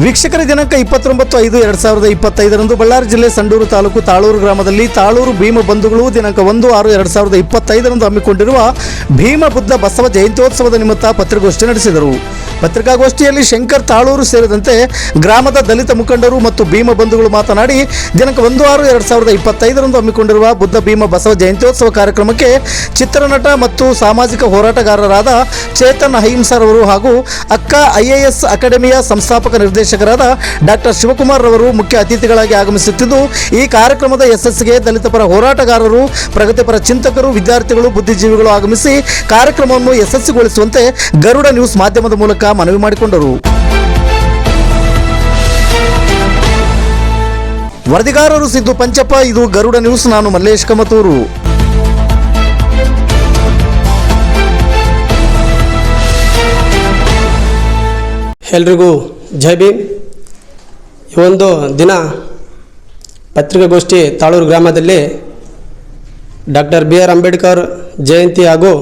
ವೀಕ್ಷಕರ ದಿನಾಂಕ 29/5/2025 ಬಳ್ಳಾರಿ ಜಿಲ್ಲೆ ಸಂಡೂರು ತಾಲೂಕು ತಾಳೂರು ಗ್ರಾಮದಲ್ಲಿ ತಾಳೂರು ಭೀಮ ಬಂಧುಗಳು ದಿನಾಂಕ 1/6/2025 ಹಮ್ಮಿಕೊಂಡಿರುವ ಭೀಮ ಬುದ್ಧ ಬಸವ ಜಯಂತ್ಯೋತ್ಸವದ ನಿಮಿತ್ತ ಪತ್ರಿಕಾಗೋಷ್ಠಿ ನಡೆಸಿದರು. ಪತ್ರಿಕಾಗೋಷ್ಠಿಯಲ್ಲಿ ಶಂಕರ್ ತಾಳೂರು ಸೇರಿದಂತೆ ಗ್ರಾಮದ ದಲಿತ ಮುಖಂಡರು ಮತ್ತು ಭೀಮ ಬಂಧುಗಳು ಮಾತನಾಡಿ ದಿನಾಂಕ 1/6/2025 ಹಮ್ಮಿಕೊಂಡಿರುವ ಬುದ್ಧ ಭೀಮ ಬಸವ ಜಯಂತ್ಯೋತ್ಸವ ಕಾರ್ಯಕ್ರಮಕ್ಕೆ ಚಿತ್ರನಟ ಮತ್ತು ಸಾಮಾಜಿಕ ಹೋರಾಟಗಾರರಾದ ಚೇತನ್ ಅಹಿಂಸಾರವರು ಹಾಗೂ ಅಕ್ಕ IAS ಅಕಾಡೆಮಿಯ ಸಂಸ್ಥಾಪಕ ನಿರ್ದೇಶಕರಾದ ಡಾಕ್ಟರ್ ಶಿವಕುಮಾರ್ ರವರು ಮುಖ್ಯ ಅತಿಥಿಗಳಾಗಿ ಆಗಮಿಸುತ್ತಿದ್ದು, ಈ ಕಾರ್ಯಕ್ರಮದ ಯಶಸ್ಸಿಗೆ ದಲಿತ ಪರ ಹೋರಾಟಗಾರರು, ಪ್ರಗತಿಪರ ಚಿಂತಕರು, ವಿದ್ಯಾರ್ಥಿಗಳು, ಬುದ್ಧಿಜೀವಿಗಳು ಆಗಮಿಸಿ ಕಾರ್ಯಕ್ರಮವನ್ನು ಯಶಸ್ವಿಗೊಳಿಸುವಂತೆ ಗರುಡ ನ್ಯೂಸ್ ಮಾಧ್ಯಮದ ಮೂಲಕ ಮನವಿ ಮಾಡಿಕೊಂಡರು. ವರದಿಗಾರರು ಸಿದ್ದು ಪಂಚಪ್ಪ. ಇದು ಗರುಡ ನ್ಯೂಸ್. ನಾನು ಮಲ್ಲೇಶ್ ಕಮತೂರು. ಎಲ್ರಿಗೂ ಜೈ ಭೀಮ್. ಈ ಒಂದು ದಿನ ಪತ್ರಿಕಾಗೋಷ್ಠಿ ತಾಳೂರು ಗ್ರಾಮದಲ್ಲಿ ಡಾಕ್ಟರ್ BR ಅಂಬೇಡ್ಕರ್ ಜಯಂತಿ ಹಾಗೂ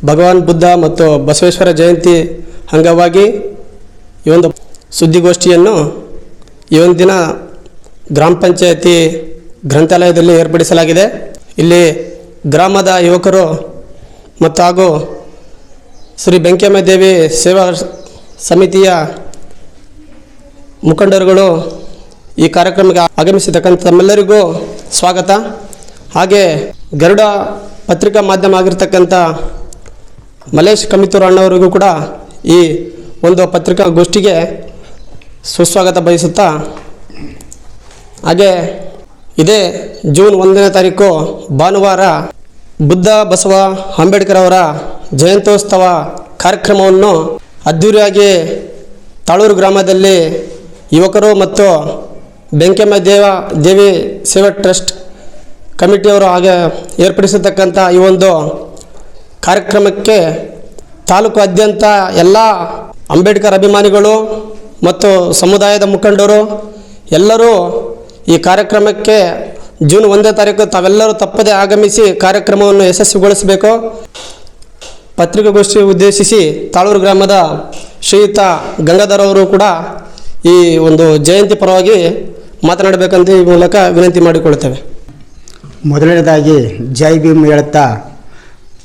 ಭಗವಾನ್ ಬುದ್ಧ ಮತ್ತು ಬಸವೇಶ್ವರ ಜಯಂತಿ ಅಂಗವಾಗಿ ಈ ಒಂದು ಸುದ್ದಿಗೋಷ್ಠಿಯನ್ನು ಈ ಒಂದು ದಿನ ಗ್ರಾಮ ಪಂಚಾಯತಿ ಗ್ರಂಥಾಲಯದಲ್ಲಿ ಏರ್ಪಡಿಸಲಾಗಿದೆ. ಇಲ್ಲಿ ಗ್ರಾಮದ ಯುವಕರು ಮತ್ತು ಹಾಗೂ ಶ್ರೀ ಬೆಂಕಮ್ಮ ದೇವಿ ಸೇವಾ ಸಮಿತಿಯ ಮುಖಂಡರುಗಳು ಈ ಕಾರ್ಯಕ್ರಮಕ್ಕೆ ಆಗಮಿಸಿರ್ತಕ್ಕಂಥ ತಮ್ಮೆಲ್ಲರಿಗೂ ಸ್ವಾಗತ. ಹಾಗೆ ಗರುಡ ಪತ್ರಿಕಾ ಮಾಧ್ಯಮ ಆಗಿರ್ತಕ್ಕಂಥ ಮಲ್ಲೇಶ್ ಕಮಿತೂರು ಅಣ್ಣವರಿಗೂ ಕೂಡ ಈ ಒಂದು ಪತ್ರಿಕಾಗೋಷ್ಠಿಗೆ ಸುಸ್ವಾಗತ ಬಯಸುತ್ತಾ, ಹಾಗೆ ಇದೇ ಜೂನ್ 1ನೇ ತಾರೀಕು ಭಾನುವಾರ ಬುದ್ಧ ಬಸವ ಅಂಬೇಡ್ಕರ್ ಅವರ ಜಯಂತ್ಯೋತ್ಸವ ಕಾರ್ಯಕ್ರಮವನ್ನು ಅದ್ಧೂರಿಯಾಗಿ ತಾಳೂರು ಗ್ರಾಮದಲ್ಲಿ ಯುವಕರು ಮತ್ತು ಬೆಂಕಮ್ಮ ದೇವಿ ಸೇವಾ ಟ್ರಸ್ಟ್ ಕಮಿಟಿಯವರು ಹಾಗೆ ಏರ್ಪಡಿಸತಕ್ಕಂಥ ಈ ಒಂದು ಕಾರ್ಯಕ್ರಮಕ್ಕೆ ತಾಲೂಕಾದ್ಯಂತ ಎಲ್ಲ ಅಂಬೇಡ್ಕರ್ ಅಭಿಮಾನಿಗಳು ಮತ್ತು ಸಮುದಾಯದ ಮುಖಂಡರು ಎಲ್ಲರೂ ಈ ಕಾರ್ಯಕ್ರಮಕ್ಕೆ ಜೂನ್ 1ನೇ ತಾರೀಕು ತಾವೆಲ್ಲರೂ ತಪ್ಪದೆ ಆಗಮಿಸಿ ಕಾರ್ಯಕ್ರಮವನ್ನು ಯಶಸ್ವಿಗೊಳಿಸಬೇಕು. ಪತ್ರಿಕಾಗೋಷ್ಠಿ ಉದ್ದೇಶಿಸಿ ತಾಳೂರು ಗ್ರಾಮದ ಶ್ರೀಯುತ ಗಂಗಾಧರ್ ಅವರು ಕೂಡ ಈ ಒಂದು ಜಯಂತಿ ಪರವಾಗಿ ಮಾತನಾಡಬೇಕಂತ ಈ ಮೂಲಕ ವಿನಂತಿ ಮಾಡಿಕೊಳ್ಳುತ್ತೇವೆ. ಮೊದಲನೇದಾಗಿ ಜೈ ಭೀಮ್ ಹೇಳುತ್ತಾ,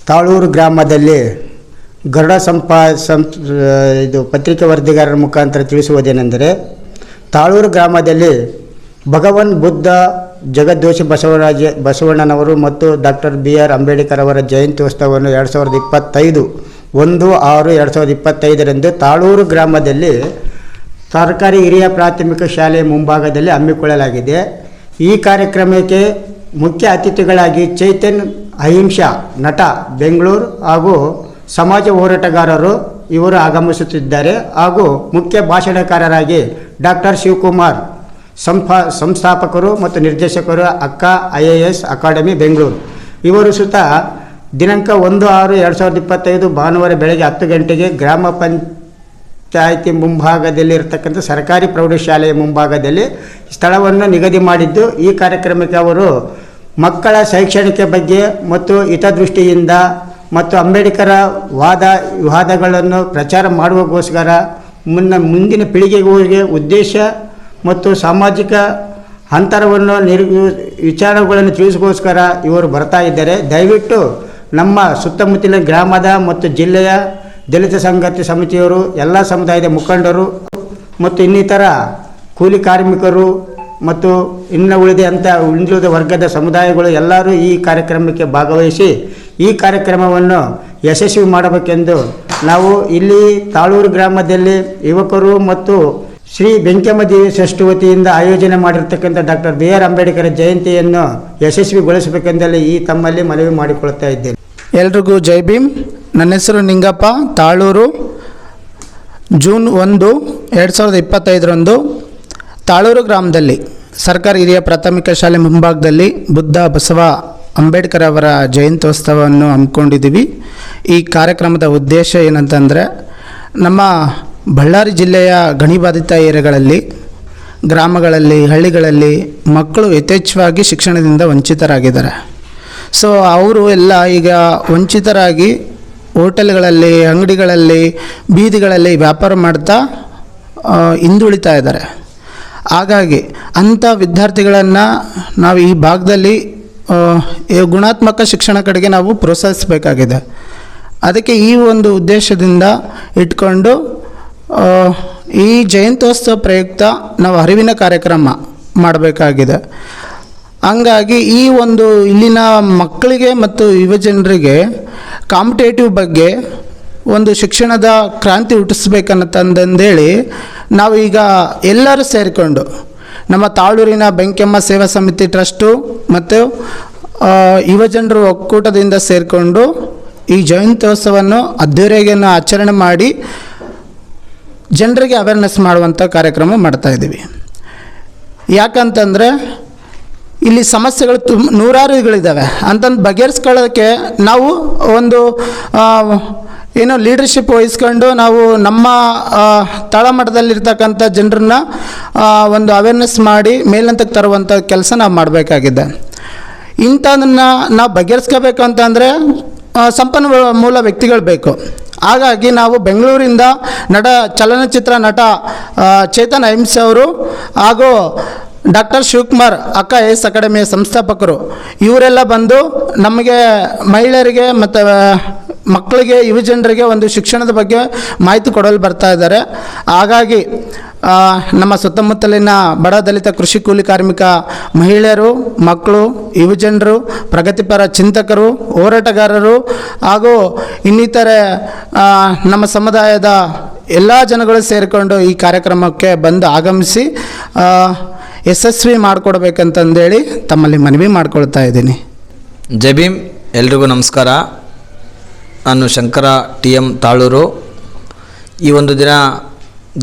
ತಾಳೂರು ಗ್ರಾಮದಲ್ಲಿ ಗರುಡ ಇದು ಪತ್ರಿಕೆ ವರದಿಗಾರರ ಮುಖಾಂತರ ತಿಳಿಸುವುದೇನೆಂದರೆ, ತಾಳೂರು ಗ್ರಾಮದಲ್ಲಿ ಭಗವಾನ್ ಬುದ್ಧ ಜಗದೋಷಿ ಬಸವಣ್ಣನವರು ಮತ್ತು ಡಾಕ್ಟರ್ BR ಅಂಬೇಡ್ಕರ್ ಅವರ ಜಯಂತ್ಯೋತ್ಸವವನ್ನು 2025 1/6/2025 ತಾಳೂರು ಗ್ರಾಮದಲ್ಲಿ ಸರ್ಕಾರಿ ಹಿರಿಯ ಪ್ರಾಥಮಿಕ ಶಾಲೆ ಮುಂಭಾಗದಲ್ಲಿ ಹಮ್ಮಿಕೊಳ್ಳಲಾಗಿದೆ. ಈ ಕಾರ್ಯಕ್ರಮಕ್ಕೆ ಮುಖ್ಯ ಅತಿಥಿಗಳಾಗಿ ಚೇತನ್ ಅಹಿಂಸಾ ನಟ ಬೆಂಗಳೂರು ಹಾಗೂ ಸಮಾಜ ಹೋರಾಟಗಾರರು ಇವರು ಆಗಮಿಸುತ್ತಿದ್ದಾರೆ. ಹಾಗೂ ಮುಖ್ಯ ಭಾಷಣಕಾರರಾಗಿ ಡಾಕ್ಟರ್ ಶಿವಕುಮಾರ್ ಸಂಸ್ಥಾಪಕರು ಮತ್ತು ನಿರ್ದೇಶಕರು ಅಕ್ಕ IAS ಅಕಾಡೆಮಿ ಬೆಂಗಳೂರು ಇವರು ಸುತ ದಿನಾಂಕ 1/6/2025 ಭಾನುವಾರ ಬೆಳಗ್ಗೆ 10 ಗಂಟೆಗೆ ಗ್ರಾಮ ಪಂಚಾಯಿತಿ ಮುಂಭಾಗದಲ್ಲಿ ಇರತಕ್ಕಂಥ ಸರ್ಕಾರಿ ಪ್ರೌಢಶಾಲೆಯ ಮುಂಭಾಗದಲ್ಲಿ ಸ್ಥಳವನ್ನು ನಿಗದಿ ಮಾಡಿದ್ದು, ಈ ಕಾರ್ಯಕ್ರಮಕ್ಕೆ ಅವರು ಮಕ್ಕಳ ಶೈಕ್ಷಣಿಕ ಬಗ್ಗೆ ಮತ್ತು ಹಿತದೃಷ್ಟಿಯಿಂದ ಮತ್ತು ಅಂಬೇಡ್ಕರ ವಾದಗಳನ್ನು ಪ್ರಚಾರ ಮಾಡುವಗೋಸ್ಕರ ಮುಂದಿನ ಪೀಳಿಗೆಗಳಿಗೆ ಉದ್ದೇಶ ಮತ್ತು ಸಾಮಾಜಿಕ ಅಂತರವನ್ನು ವಿಚಾರಗಳನ್ನು ತಿಳಿಸೋಸ್ಕರ ಇವರು ಬರ್ತಾ ಇದ್ದಾರೆ. ದಯವಿಟ್ಟು ನಮ್ಮ ಸುತ್ತಮುತ್ತಲಿನ ಗ್ರಾಮದ ಮತ್ತು ಜಿಲ್ಲೆಯ ದಲಿತ ಸಂಘರ್ಷ ಸಮಿತಿಯವರು, ಎಲ್ಲ ಸಮುದಾಯದ ಮುಖಂಡರು ಮತ್ತು ಇನ್ನಿತರ ಕೂಲಿ ಕಾರ್ಮಿಕರು ಮತ್ತು ಇನ್ನು ಉಳಿದ ವರ್ಗದ ಸಮುದಾಯಗಳು ಎಲ್ಲರೂ ಈ ಕಾರ್ಯಕ್ರಮಕ್ಕೆ ಭಾಗವಹಿಸಿ ಈ ಕಾರ್ಯಕ್ರಮವನ್ನು ಯಶಸ್ವಿ ಮಾಡಬೇಕೆಂದು ನಾವು ಇಲ್ಲಿ ತಾಳೂರು ಗ್ರಾಮದಲ್ಲಿ ಯುವಕರು ಮತ್ತು ಶ್ರೀ ಬೆಂಕಮ್ಮ ದೇವಿ ಟ್ರಸ್ಟ್ ವತಿಯಿಂದ ಆಯೋಜನೆ ಮಾಡಿರ್ತಕ್ಕಂಥ ಡಾಕ್ಟರ್ BR ಅಂಬೇಡ್ಕರ್ ಜಯಂತಿಯನ್ನು ಯಶಸ್ವಿಗೊಳಿಸಬೇಕೆಂದಲ್ಲಿ ಈ ತಮ್ಮಲ್ಲಿ ಮನವಿ ಮಾಡಿಕೊಳ್ತಾ ಇದ್ದೇನೆ. ಎಲ್ರಿಗೂ ಜೈ ಭೀಮ್. ನನ್ನ ಹೆಸರು ನಿಂಗಪ್ಪ. ತಾಳೂರು ಜೂನ್ 1, 2025 ತಾಳೂರು ಗ್ರಾಮದಲ್ಲಿ ಸರ್ಕಾರಿ ಹಿರಿಯ ಪ್ರಾಥಮಿಕ ಶಾಲೆ ಮುಂಭಾಗದಲ್ಲಿ ಬುದ್ಧ ಬಸವ ಅಂಬೇಡ್ಕರ್ ಅವರ ಜಯಂತ್ಯೋತ್ಸವವನ್ನು ಹಮ್ಮಿಕೊಂಡಿದ್ದೀವಿ. ಈ ಕಾರ್ಯಕ್ರಮದ ಉದ್ದೇಶ ಏನಂತಂದರೆ, ನಮ್ಮ ಬಳ್ಳಾರಿ ಜಿಲ್ಲೆಯ ಗಣಿಬಾಧಿತ ಏರಿಯಾಗಳಲ್ಲಿ, ಗ್ರಾಮಗಳಲ್ಲಿ, ಹಳ್ಳಿಗಳಲ್ಲಿ ಮಕ್ಕಳು ಯಥೇಚ್ಛವಾಗಿ ಶಿಕ್ಷಣದಿಂದ ವಂಚಿತರಾಗಿದ್ದಾರೆ. ಸೊ ಅವರು ಎಲ್ಲ ಈಗ ವಂಚಿತರಾಗಿ ಹೋಟೆಲ್ಗಳಲ್ಲಿ, ಅಂಗಡಿಗಳಲ್ಲಿ, ಬೀದಿಗಳಲ್ಲಿ ವ್ಯಾಪಾರ ಮಾಡ್ತಾ ಹಿಂದುಳಿತಾ ಇದ್ದಾರೆ. ಹಾಗಾಗಿ ಅಂಥ ವಿದ್ಯಾರ್ಥಿಗಳನ್ನು ನಾವು ಈ ಭಾಗದಲ್ಲಿ ಗುಣಾತ್ಮಕ ಶಿಕ್ಷಣ ಕಡೆಗೆ ನಾವು ಪ್ರೋತ್ಸಾಹಿಸಬೇಕಾಗಿದೆ. ಅದಕ್ಕೆ ಈ ಒಂದು ಉದ್ದೇಶದಿಂದ ಇಟ್ಕೊಂಡು ಈ ಜಯಂತ್ಯೋತ್ಸವ ಪ್ರಯುಕ್ತ ನಾವು ಅರಿವಿನ ಕಾರ್ಯಕ್ರಮ ಮಾಡಬೇಕಾಗಿದೆ. ಹಂಗಾಗಿ ಈ ಒಂದು ಇಲ್ಲಿನ ಮಕ್ಕಳಿಗೆ ಮತ್ತು ಯುವಜನರಿಗೆ ಕಾಂಪಿಟೇಟಿವ್ ಬಗ್ಗೆ ಒಂದು ಶಿಕ್ಷಣದ ಕ್ರಾಂತಿ ಹುಟ್ಟಿಸ್ಬೇಕಂತಂದೇಳಿ ನಾವು ಈಗ ಎಲ್ಲರೂ ಸೇರಿಕೊಂಡು ನಮ್ಮ ತಾಳೂರಿನ ಬೆಂಕಮ್ಮ ಸೇವಾ ಸಮಿತಿ ಟ್ರಸ್ಟು ಮತ್ತು ಯುವಜನರು ಒಕ್ಕೂಟದಿಂದ ಸೇರಿಕೊಂಡು ಈ ಜಯಂತ್ಯೋತ್ಸವವನ್ನು ಅದ್ದೂರಿಯಾಗಿ ಆಚರಣೆ ಮಾಡಿ ಜನರಿಗೆ ಅವೇರ್ನೆಸ್ ಮಾಡುವಂಥ ಕಾರ್ಯಕ್ರಮ ಮಾಡ್ತಾಯಿದ್ದೀವಿ. ಯಾಕಂತಂದರೆ ಇಲ್ಲಿ ಸಮಸ್ಯೆಗಳು ನೂರಾರುಗಳಿದ್ದಾವೆ. ಅಂತಂದು ಬಗೆಹರಿಸ್ಕೊಳ್ಳೋಕ್ಕೆ ನಾವು ಒಂದು ಏನೋ ಲೀಡರ್ಶಿಪ್ ವಹಿಸ್ಕೊಂಡು ನಾವು ನಮ್ಮ ತಳಮಟ್ಟದಲ್ಲಿರ್ತಕ್ಕಂಥ ಜನರನ್ನ ಒಂದು ಅವೇರ್ನೆಸ್ ಮಾಡಿ ಮೇಲಂತಕ್ಕೆ ತರುವಂಥ ಕೆಲಸ ನಾವು ಮಾಡಬೇಕಾಗಿದೆ. ಇಂಥದನ್ನು ನಾವು ಬಗೆಹರಿಸ್ಕೋಬೇಕು ಅಂತಂದರೆ ಸಂಪನ್ಮೂಲ ವ್ಯಕ್ತಿಗಳು ಬೇಕು. ಹಾಗಾಗಿ ನಾವು ಬೆಂಗಳೂರಿಂದ ಚಲನಚಿತ್ರ ನಟ ಚೇತನ್ ಅಹಿಂಸೆ ಅವರು ಹಾಗೂ ಡಾಕ್ಟರ್ ಶಿವಕುಮಾರ್ ಅಕ್ಕ ಎಸ್ ಅಕಾಡೆಮಿಯ ಸಂಸ್ಥಾಪಕರು ಇವರೆಲ್ಲ ಬಂದು ನಮಗೆ ಮಹಿಳೆಯರಿಗೆ ಮತ್ತು ಮಕ್ಕಳಿಗೆ ಯುವಜನರಿಗೆ ಒಂದು ಶಿಕ್ಷಣದ ಬಗ್ಗೆ ಮಾಹಿತಿ ಕೊಡಲು ಬರ್ತಾ ಇದ್ದಾರೆ. ಹಾಗಾಗಿ ನಮ್ಮ ಸುತ್ತಮುತ್ತಲಿನ ಬಡ ದಲಿತ ಕೃಷಿ ಕೂಲಿ ಕಾರ್ಮಿಕ ಮಹಿಳೆಯರು, ಮಕ್ಕಳು, ಯುವಜನರು, ಪ್ರಗತಿಪರ ಚಿಂತಕರು, ಹೋರಾಟಗಾರರು ಹಾಗೂ ಇನ್ನಿತರೆ ನಮ್ಮ ಸಮುದಾಯದ ಎಲ್ಲ ಜನಗಳು ಸೇರಿಕೊಂಡು ಈ ಕಾರ್ಯಕ್ರಮಕ್ಕೆ ಬಂದು ಆಗಮಿಸಿ ಯಶಸ್ವಿ ಮಾಡಿಕೊಡ್ಬೇಕಂತಂದೇಳಿ ತಮ್ಮಲ್ಲಿ ಮನವಿ ಮಾಡ್ಕೊಳ್ತಾ ಇದ್ದೀನಿ. ಜೈ ಭೀಮ್. ಎಲ್ರಿಗೂ ನಮಸ್ಕಾರ. ನಾನು ಶಂಕರ TM ತಾಳೂರು. ಈ ಒಂದು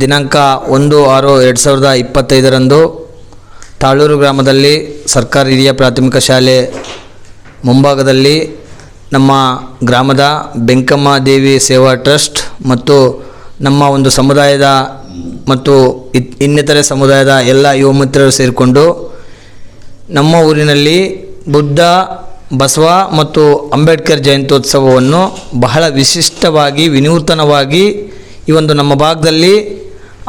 ದಿನಾಂಕ 1/6/2025 ತಾಳೂರು ಗ್ರಾಮದಲ್ಲಿ ಸರ್ಕಾರಿ ಹಿರಿಯ ಪ್ರಾಥಮಿಕ ಶಾಲೆ ಮುಂಭಾಗದಲ್ಲಿ ನಮ್ಮ ಗ್ರಾಮದ ಬೆಂಕಮ್ಮ ದೇವಿ ಸೇವಾ ಟ್ರಸ್ಟ್ ಮತ್ತು ನಮ್ಮ ಒಂದು ಸಮುದಾಯದ ಮತ್ತು ಇನ್ನಿತರೆ ಸಮುದಾಯದ ಎಲ್ಲ ಯುವ ಮಿತ್ರರು ಸೇರಿಕೊಂಡು ನಮ್ಮ ಊರಿನಲ್ಲಿ ಬುದ್ಧ, ಬಸವ ಮತ್ತು ಅಂಬೇಡ್ಕರ್ ಜಯಂತ್ಯೋತ್ಸವವನ್ನು ಬಹಳ ವಿಶಿಷ್ಟವಾಗಿ ವಿನೂತನವಾಗಿ ಈ ಒಂದು ನಮ್ಮ ಭಾಗದಲ್ಲಿ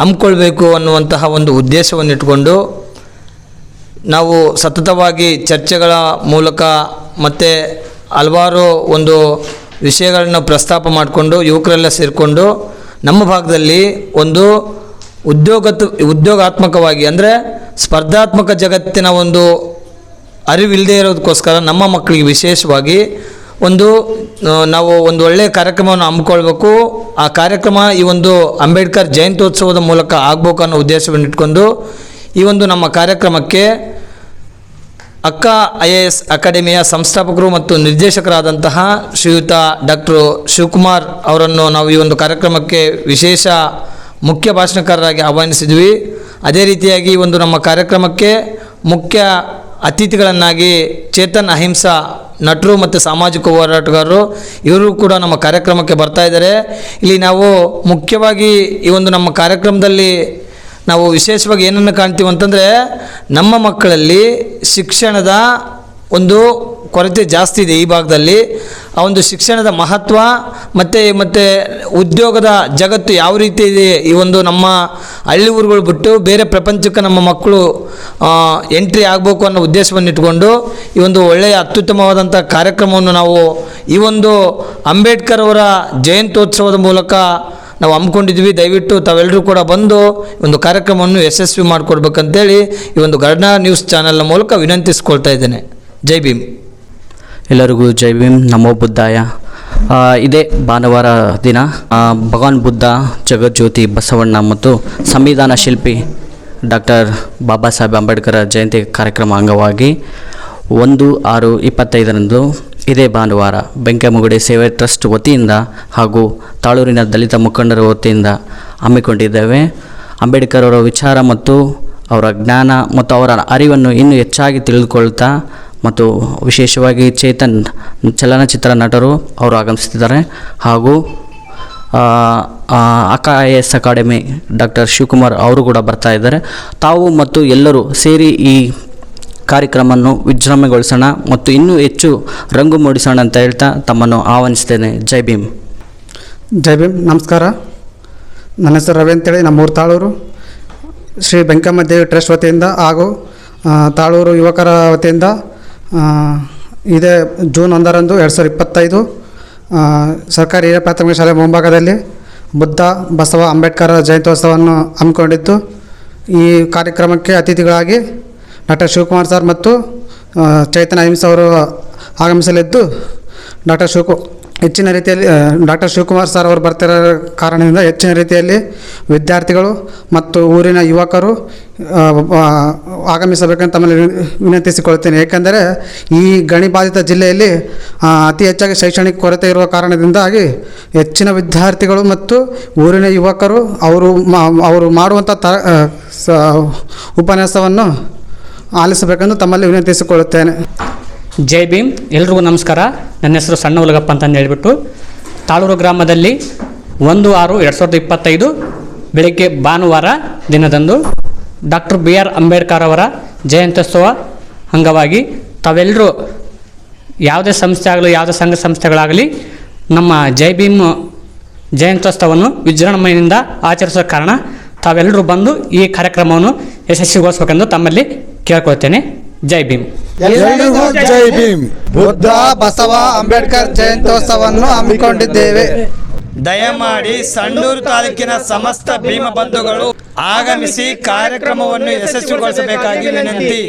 ಹಮ್ಮಿಕೊಳ್ಬೇಕು ಅನ್ನುವಂತಹ ಒಂದು ಉದ್ದೇಶವನ್ನು ಇಟ್ಕೊಂಡು ನಾವು ಸತತವಾಗಿ ಚರ್ಚೆಗಳ ಮೂಲಕ ಮತ್ತು ಹಲವಾರು ಒಂದು ವಿಷಯಗಳನ್ನು ಪ್ರಸ್ತಾಪ ಮಾಡಿಕೊಂಡು ಯುವಕರೆಲ್ಲ ಸೇರಿಕೊಂಡು ನಮ್ಮ ಭಾಗದಲ್ಲಿ ಒಂದು ಉದ್ಯೋಗಾತ್ಮಕವಾಗಿ ಅಂದರೆ ಸ್ಪರ್ಧಾತ್ಮಕ ಜಗತ್ತಿನ ಒಂದು ಅರಿವಿಲ್ಲದೆ ಇರೋದಕ್ಕೋಸ್ಕರ ನಮ್ಮ ಮಕ್ಕಳಿಗೆ ವಿಶೇಷವಾಗಿ ನಾವು ಒಂದು ಒಳ್ಳೆಯ ಕಾರ್ಯಕ್ರಮವನ್ನು ಹಮ್ಮಿಕೊಳ್ಬೇಕು. ಆ ಕಾರ್ಯಕ್ರಮ ಈ ಒಂದು ಅಂಬೇಡ್ಕರ್ ಜಯಂತ್ಯೋತ್ಸವದ ಮೂಲಕ ಆಗಬೇಕು ಅನ್ನೋ ಉದ್ದೇಶವನ್ನು ಇಟ್ಕೊಂಡು ಈ ಒಂದು ನಮ್ಮ ಕಾರ್ಯಕ್ರಮಕ್ಕೆ ಅಕ್ಕ IAS ಅಕಾಡೆಮಿಯ ಸಂಸ್ಥಾಪಕರು ಮತ್ತು ನಿರ್ದೇಶಕರಾದಂತಹ ಶ್ರೀಯುತ ಡಾಕ್ಟರ್ ಶಿವಕುಮಾರ್ ಅವರನ್ನು ನಾವು ಈ ಒಂದು ಕಾರ್ಯಕ್ರಮಕ್ಕೆ ವಿಶೇಷ ಮುಖ್ಯ ಭಾಷಣಕಾರರಾಗಿ ಆಹ್ವಾನಿಸಿದ್ವಿ. ಅದೇ ರೀತಿಯಾಗಿ ಈ ಒಂದು ನಮ್ಮ ಕಾರ್ಯಕ್ರಮಕ್ಕೆ ಮುಖ್ಯ ಅತಿಥಿಗಳನ್ನಾಗಿ ಚೇತನ್ ಅಹಿಂಸಾ ನಟರು ಮತ್ತು ಸಾಮಾಜಿಕ ಹೋರಾಟಗಾರರು ಇವರು ಕೂಡ ನಮ್ಮ ಕಾರ್ಯಕ್ರಮಕ್ಕೆ ಬರ್ತಾ ಇದ್ದಾರೆ. ಇಲ್ಲಿ ನಾವು ಮುಖ್ಯವಾಗಿ ಈ ಒಂದು ನಮ್ಮ ಕಾರ್ಯಕ್ರಮದಲ್ಲಿ ನಾವು ವಿಶೇಷವಾಗಿ ಏನನ್ನು ಕಾಣ್ತೀವಿ ಅಂತಂದರೆ ನಮ್ಮ ಮಕ್ಕಳಲ್ಲಿ ಶಿಕ್ಷಣದ ಒಂದು ಕೊರತೆ ಜಾಸ್ತಿ ಇದೆ ಈ ಭಾಗದಲ್ಲಿ. ಆ ಒಂದು ಶಿಕ್ಷಣದ ಮಹತ್ವ ಮತ್ತು ಉದ್ಯೋಗದ ಜಗತ್ತು ಯಾವ ರೀತಿ ಇದೆ, ಈ ಒಂದು ನಮ್ಮ ಹಳ್ಳಿ ಊರುಗಳು ಬಿಟ್ಟು ಬೇರೆ ಪ್ರಪಂಚಕ್ಕೆ ನಮ್ಮ ಮಕ್ಕಳು ಎಂಟ್ರಿ ಆಗಬೇಕು ಅನ್ನೋ ಉದ್ದೇಶವನ್ನು ಇಟ್ಕೊಂಡು ಈ ಒಂದು ಒಳ್ಳೆಯ ಅತ್ಯುತ್ತಮವಾದಂಥ ಕಾರ್ಯಕ್ರಮವನ್ನು ನಾವು ಈ ಒಂದು ಅಂಬೇಡ್ಕರ್ ಅವರ ಜಯಂತ್ಯೋತ್ಸವದ ಮೂಲಕ ನಾವು ಹಮ್ಮಿಕೊಂಡಿದ್ವಿ. ದಯವಿಟ್ಟು ತಾವೆಲ್ಲರೂ ಕೂಡ ಬಂದು ಒಂದು ಕಾರ್ಯಕ್ರಮವನ್ನು ಯಶಸ್ವಿ ಮಾಡಿಕೊಡ್ಬೇಕಂತೇಳಿ ಈ ಒಂದು ಗರ್ಡಾ ನ್ಯೂಸ್ ಚಾನೆಲ್ನ ಮೂಲಕ ವಿನಂತಿಸ್ಕೊಳ್ತಾ ಇದ್ದೇನೆ. ಜೈ ಭೀಮ್. ಎಲ್ಲರಿಗೂ ಜೈ ಭೀಮ್, ನಮೋ ಬುದ್ಧಾಯ. ಇದೇ ಭಾನುವಾರ ದಿನ ಭಗವಾನ್ ಬುದ್ಧ, ಜಗಜ್ಯೋತಿ ಬಸವಣ್ಣ ಮತ್ತು ಸಂವಿಧಾನ ಶಿಲ್ಪಿ ಡಾಕ್ಟರ್ ಬಾಬಾ ಸಾಹೇಬ್ ಅಂಬೇಡ್ಕರ್ ಜಯಂತಿ ಕಾರ್ಯಕ್ರಮ ಅಂಗವಾಗಿ 1/6/25 ಇದೇ ಭಾನುವಾರ ಬೆಂಕಮ್ಮಗುಡಿ ಸೇವೆ ಟ್ರಸ್ಟ್ ವತಿಯಿಂದ ಹಾಗೂ ತಾಳೂರಿನ ದಲಿತ ಮುಖಂಡರ ವತಿಯಿಂದ ಹಮ್ಮಿಕೊಂಡಿದ್ದೇವೆ. ಅಂಬೇಡ್ಕರ್ ಅವರ ವಿಚಾರ ಮತ್ತು ಅವರ ಜ್ಞಾನ ಮತ್ತು ಅವರ ಅರಿವನ್ನು ಇನ್ನೂ ಹೆಚ್ಚಾಗಿ ತಿಳಿದುಕೊಳ್ತಾ ಮತ್ತು ವಿಶೇಷವಾಗಿ ಚೇತನ್ ಚಲನಚಿತ್ರ ನಟರು ಅವರು ಆಗಮಿಸುತ್ತಿದ್ದಾರೆ ಹಾಗೂ ಅಕ್ಕ IAS ಅಕಾಡೆಮಿ ಡಾಕ್ಟರ್ ಶಿವಕುಮಾರ್ ಅವರು ಕೂಡ ಬರ್ತಾ ಇದ್ದಾರೆ. ತಾವು ಮತ್ತು ಎಲ್ಲರೂ ಸೇರಿ ಈ ಕಾರ್ಯಕ್ರಮವನ್ನು ವಿಜೃಂಭಣೆಗೊಳಿಸೋಣ ಮತ್ತು ಇನ್ನೂ ಹೆಚ್ಚು ರಂಗು ಮೂಡಿಸೋಣ ಅಂತ ಹೇಳ್ತಾ ತಮ್ಮನ್ನು ಆಹ್ವಾನಿಸ್ತೇನೆ. ಜೈ ಭೀಮ್. ಜೈ ಭೀಮ್. ನಮಸ್ಕಾರ. ನನ್ನ ಹೆಸರು ರವಿ ಅಂತೇಳಿ, ನಮ್ಮೂರು ತಾಳೂರು. ಶ್ರೀ ಬೆಂಕಮ್ಮ ದೇವಿ ಟ್ರಸ್ಟ್ ವತಿಯಿಂದ ಹಾಗೂ ತಾಳೂರು ಯುವಕರ ವತಿಯಿಂದ ಇದೇ ಜೂನ್ 1ರಂದು 2025 ಸರ್ಕಾರಿ ಹಿರಿಯ ಪ್ರಾಥಮಿಕ ಶಾಲೆ ಮುಂಭಾಗದಲ್ಲಿ ಬುದ್ಧ ಬಸವ ಅಂಬೇಡ್ಕರ್ ಜಯಂತ್ಯೋತ್ಸವವನ್ನು ಹಮ್ಮಿಕೊಂಡಿದ್ದು, ಈ ಕಾರ್ಯಕ್ರಮಕ್ಕೆ ಅತಿಥಿಗಳಾಗಿ ಡಾಕ್ಟರ್ ಶಿವಕುಮಾರ್ ಸರ್ ಮತ್ತು ಚೈತನ್ಯ ಅಹಿಂಸೆ ಅವರು ಆಗಮಿಸಲಿದ್ದು, ಹೆಚ್ಚಿನ ರೀತಿಯಲ್ಲಿ ಡಾಕ್ಟರ್ ಶಿವಕುಮಾರ್ ಸರ್ ಅವರು ಬರ್ತಿರೋ ಕಾರಣದಿಂದ ಹೆಚ್ಚಿನ ರೀತಿಯಲ್ಲಿ ವಿದ್ಯಾರ್ಥಿಗಳು ಮತ್ತು ಊರಿನ ಯುವಕರು ಆಗಮಿಸಬೇಕಂತ ತಮ್ಮಲ್ಲಿ ವಿನಂತಿಸಿಕೊಳ್ತೇನೆ. ಏಕೆಂದರೆ ಈ ಗಣಿಬಾಧಿತ ಜಿಲ್ಲೆಯಲ್ಲಿ ಅತಿ ಹೆಚ್ಚಾಗಿ ಶೈಕ್ಷಣಿಕ ಕೊರತೆ ಇರುವ ಕಾರಣದಿಂದಾಗಿ ಹೆಚ್ಚಿನ ವಿದ್ಯಾರ್ಥಿಗಳು ಮತ್ತು ಊರಿನ ಯುವಕರು ಅವರು ಮಾಡುವಂಥ ಉಪನ್ಯಾಸವನ್ನು ಆಲಿಸಬೇಕೆಂದು ತಮ್ಮಲ್ಲಿ ವಿನಂತಿಸಿಕೊಳ್ಳುತ್ತೇನೆ. ಜೈ ಭೀಮ್. ಎಲ್ರಿಗೂ ನಮಸ್ಕಾರ. ನನ್ನ ಹೆಸರು ಸಣ್ಣ ಹುಲಗಪ್ಪ ಅಂತ ಹೇಳಿಬಿಟ್ಟು ತಾಳೂರು ಗ್ರಾಮದಲ್ಲಿ 1/6/2025 ಬೆಳಗ್ಗೆ ಭಾನುವಾರ ದಿನದಂದು ಡಾಕ್ಟರ್ BR ಅಂಬೇಡ್ಕರ್ ಅವರ ಜಯಂತ್ಯೋತ್ಸವ ಅಂಗವಾಗಿ ತಾವೆಲ್ಲರೂ ಯಾವುದೇ ಸಂಸ್ಥೆ ಆಗಲಿ ಯಾವುದೇ ಸಂಘ ಸಂಸ್ಥೆಗಳಾಗಲಿ ನಮ್ಮ ಜೈ ಭೀಮ್ ಜಯಂತ್ಯೋತ್ಸವವನ್ನು ವಿಜೃಂಭಣೆಯಿಂದ ಆಚರಿಸೋ ಕಾರಣ ತಾವೆಲ್ಲರೂ ಬಂದು ಈ ಕಾರ್ಯಕ್ರಮವನ್ನು ಯಶಸ್ವಿಗೊಳಿಸಬೇಕೆಂದು ತಮ್ಮಲ್ಲಿ ಕೇಳ್ಕೊಳ್ತೇನೆ. ಜೈ ಭೀಮ್. ಎಲ್ರಿಗೂ ಜೈ ಭೀಮ್. ಬುದ್ಧ ಬಸವ ಅಂಬೇಡ್ಕರ್ ಜಯಂತ್ಯೋತ್ಸವವನ್ನು ಹಮ್ಮಿಕೊಂಡಿದ್ದೇವೆ. ದಯಮಾಡಿ ಸಂಡೂರು ತಾಲೂಕಿನ ಸಮಸ್ತ ಭೀಮ ಬಂಧುಗಳು ಆಗಮಿಸಿ ಕಾರ್ಯಕ್ರಮವನ್ನು ಯಶಸ್ವಿಗೊಳಿಸಬೇಕಾಗಿ ವಿನಂತಿ.